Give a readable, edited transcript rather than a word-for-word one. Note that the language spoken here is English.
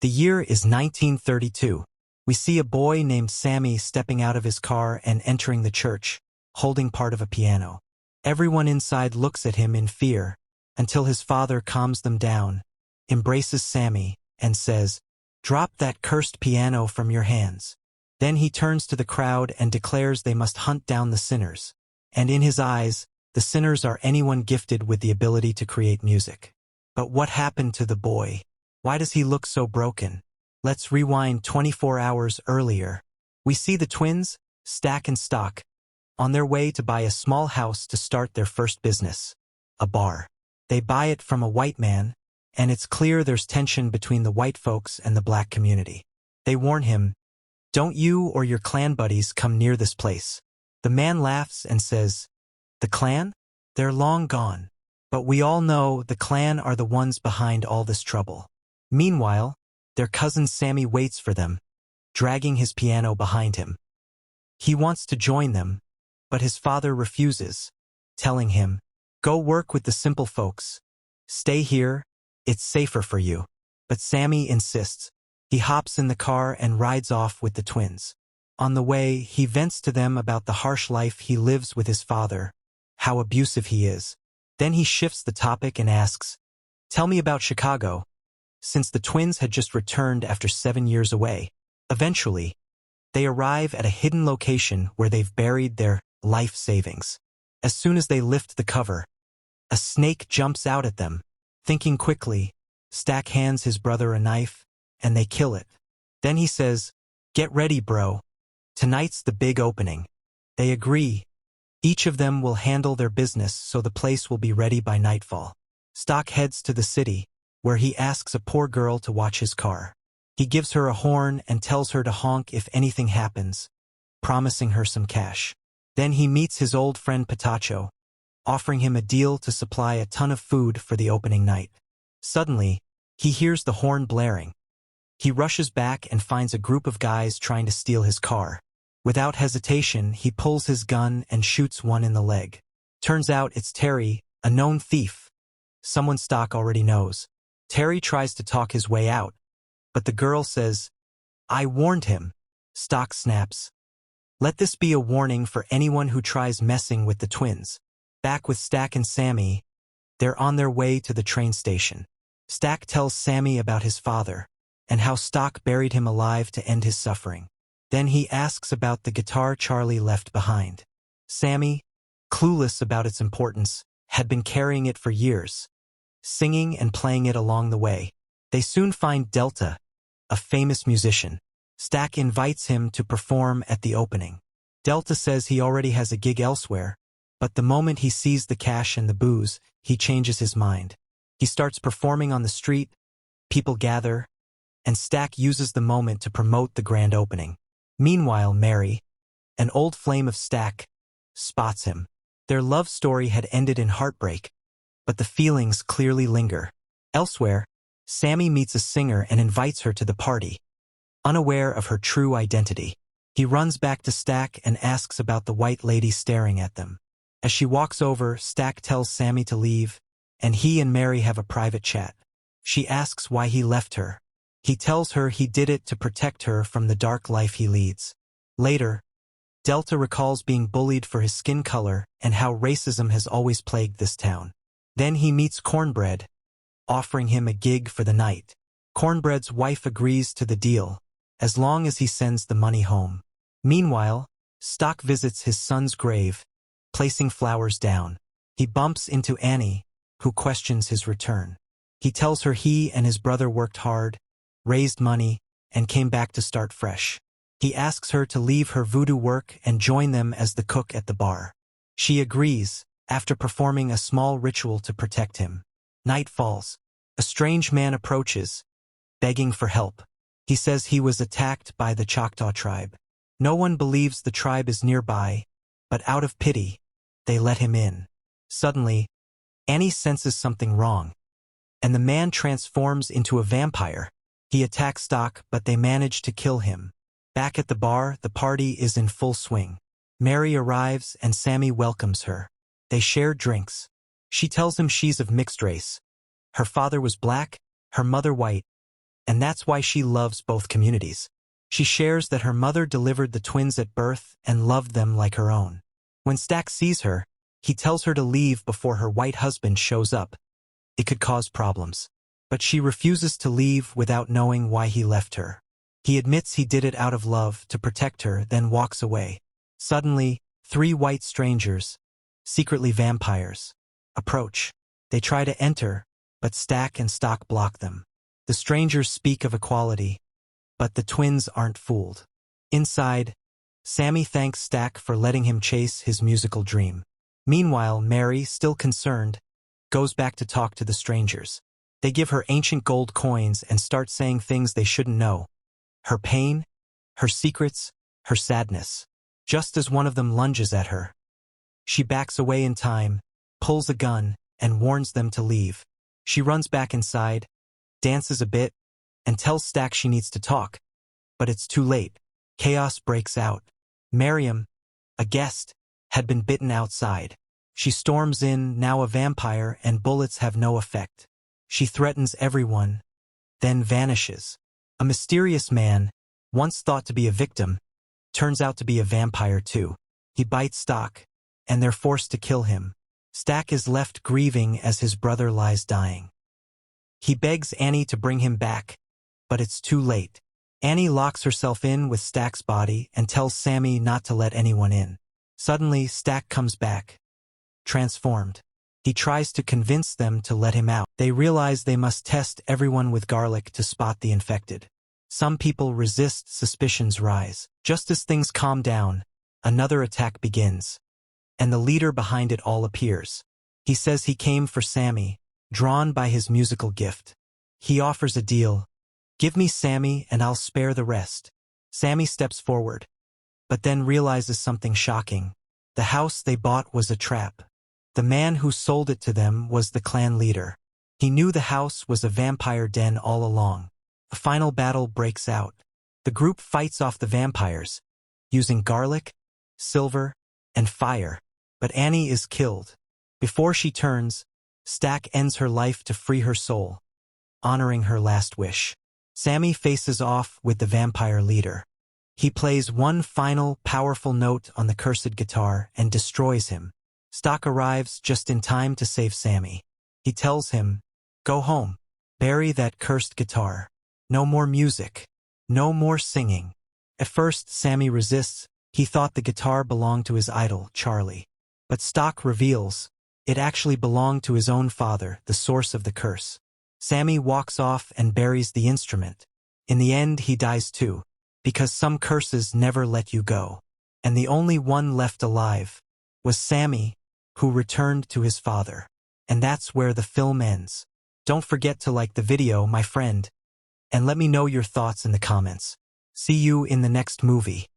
The year is 1932. We see a boy named Sammy stepping out of his car and entering the church, holding part of a piano. Everyone inside looks at him in fear, until his father calms them down, embraces Sammy, and says, "Drop that cursed piano from your hands." Then he turns to the crowd and declares they must hunt down the sinners. And in his eyes, the sinners are anyone gifted with the ability to create music. But what happened to the boy? Why does he look so broken? Let's rewind 24 hours earlier. We see the twins, Stack and Stock, on their way to buy a small house to start their first business, a bar. They buy it from a white man, and it's clear there's tension between the white folks and the black community. They warn him, "Don't you or your clan buddies come near this place." The man laughs and says, "The clan? They're long gone. But we all know the clan are the ones behind all this trouble." Meanwhile, their cousin Sammy waits for them, dragging his piano behind him. He wants to join them, but his father refuses, telling him, "Go work with the simple folks. Stay here, it's safer for you." But Sammy insists. He hops in the car and rides off with the twins. On the way, he vents to them about the harsh life he lives with his father, how abusive he is. Then he shifts the topic and asks, "Tell me about Chicago," since the twins had just returned after 7 years away. Eventually, they arrive at a hidden location where they've buried their life savings. As soon as they lift the cover, a snake jumps out at them. Thinking quickly, Stack hands his brother a knife, and they kill it. Then he says, "Get ready, bro. Tonight's the big opening." They agree. Each of them will handle their business so the place will be ready by nightfall. Stock heads to the city, where he asks a poor girl to watch his car. He gives her a horn and tells her to honk if anything happens, promising her some cash. Then he meets his old friend Patacho, offering him a deal to supply a ton of food for the opening night. Suddenly, he hears the horn blaring. He rushes back and finds a group of guys trying to steal his car. Without hesitation, he pulls his gun and shoots one in the leg. Turns out it's Terry, a known thief, someone Stock already knows. Terry tries to talk his way out, but the girl says, "I warned him." Stock snaps, "Let this be a warning for anyone who tries messing with the twins." Back with Stack and Sammy, they're on their way to the train station. Stack tells Sammy about his father, and how Stock buried him alive to end his suffering. Then he asks about the guitar Charlie left behind. Sammy, clueless about its importance, had been carrying it for years, singing and playing it along the way. They soon find Delta, a famous musician. Stack invites him to perform at the opening. Delta says he already has a gig elsewhere, but the moment he sees the cash and the booze, he changes his mind. He starts performing on the street, people gather, and Stack uses the moment to promote the grand opening. Meanwhile, Mary, an old flame of Stack, spots him. Their love story had ended in heartbreak, but the feelings clearly linger. Elsewhere, Sammy meets a singer and invites her to the party, unaware of her true identity. He runs back to Stack and asks about the white lady staring at them. As she walks over, Stack tells Sammy to leave, and he and Mary have a private chat. She asks why he left her. He tells her he did it to protect her from the dark life he leads. Later, Delta recalls being bullied for his skin color and how racism has always plagued this town. Then he meets Cornbread, offering him a gig for the night. Cornbread's wife agrees to the deal, as long as he sends the money home. Meanwhile, Stock visits his son's grave, placing flowers down. He bumps into Annie, who questions his return. He tells her he and his brother worked hard, raised money, and came back to start fresh. He asks her to leave her voodoo work and join them as the cook at the bar. She agrees, after performing a small ritual to protect him. Night falls. A strange man approaches, begging for help. He says he was attacked by the Choctaw tribe. No one believes the tribe is nearby, but out of pity, they let him in. Suddenly, Annie senses something wrong, and the man transforms into a vampire. He attacks Stock, but they manage to kill him. Back at the bar, the party is in full swing. Mary arrives and Sammy welcomes her. They share drinks. She tells him she's of mixed race. Her father was black, her mother white, and that's why she loves both communities. She shares that her mother delivered the twins at birth and loved them like her own. When Stack sees her, he tells her to leave before her white husband shows up. It could cause problems. But she refuses to leave without knowing why he left her. He admits he did it out of love to protect her, then walks away. Suddenly, 3 white strangers, secretly vampires, approach. They try to enter, but Stack and Stock block them. The strangers speak of equality, but the twins aren't fooled. Inside, Sammy thanks Stack for letting him chase his musical dream. Meanwhile, Mary, still concerned, goes back to talk to the strangers. They give her ancient gold coins and start saying things they shouldn't know. Her pain, her secrets, her sadness. Just as one of them lunges at her, she backs away in time, pulls a gun, and warns them to leave. She runs back inside, dances a bit, and tells Stack she needs to talk. But it's too late. Chaos breaks out. Miriam, a guest, had been bitten outside. She storms in, now a vampire, and bullets have no effect. She threatens everyone, then vanishes. A mysterious man, once thought to be a victim, turns out to be a vampire too. He bites Stock, and they're forced to kill him. Stack is left grieving as his brother lies dying. He begs Annie to bring him back, but it's too late. Annie locks herself in with Stack's body and tells Sammy not to let anyone in. Suddenly, Stack comes back, transformed. He tries to convince them to let him out. They realize they must test everyone with garlic to spot the infected. Some people resist, suspicions rise. Just as things calm down, another attack begins, and the leader behind it all appears. He says he came for Sammy, drawn by his musical gift. He offers a deal. Give me Sammy and I'll spare the rest. Sammy steps forward, but then realizes something shocking. The house they bought was a trap. The man who sold it to them was the clan leader. He knew the house was a vampire den all along. A final battle breaks out. The group fights off the vampires, using garlic, silver, and fire. But Annie is killed. Before she turns, Stack ends her life to free her soul, honoring her last wish. Sammy faces off with the vampire leader. He plays one final, powerful note on the cursed guitar and destroys him. Stock arrives just in time to save Sammy. He tells him, "Go home. Bury that cursed guitar. No more music. No more singing." At first, Sammy resists. He thought the guitar belonged to his idol, Charlie. But Stock reveals it actually belonged to his own father, the source of the curse. Sammy walks off and buries the instrument. In the end, he dies too, because some curses never let you go. And the only one left alive was Sammy, who returned to his father. And that's where the film ends. Don't forget to like the video, my friend, and let me know your thoughts in the comments. See you in the next movie.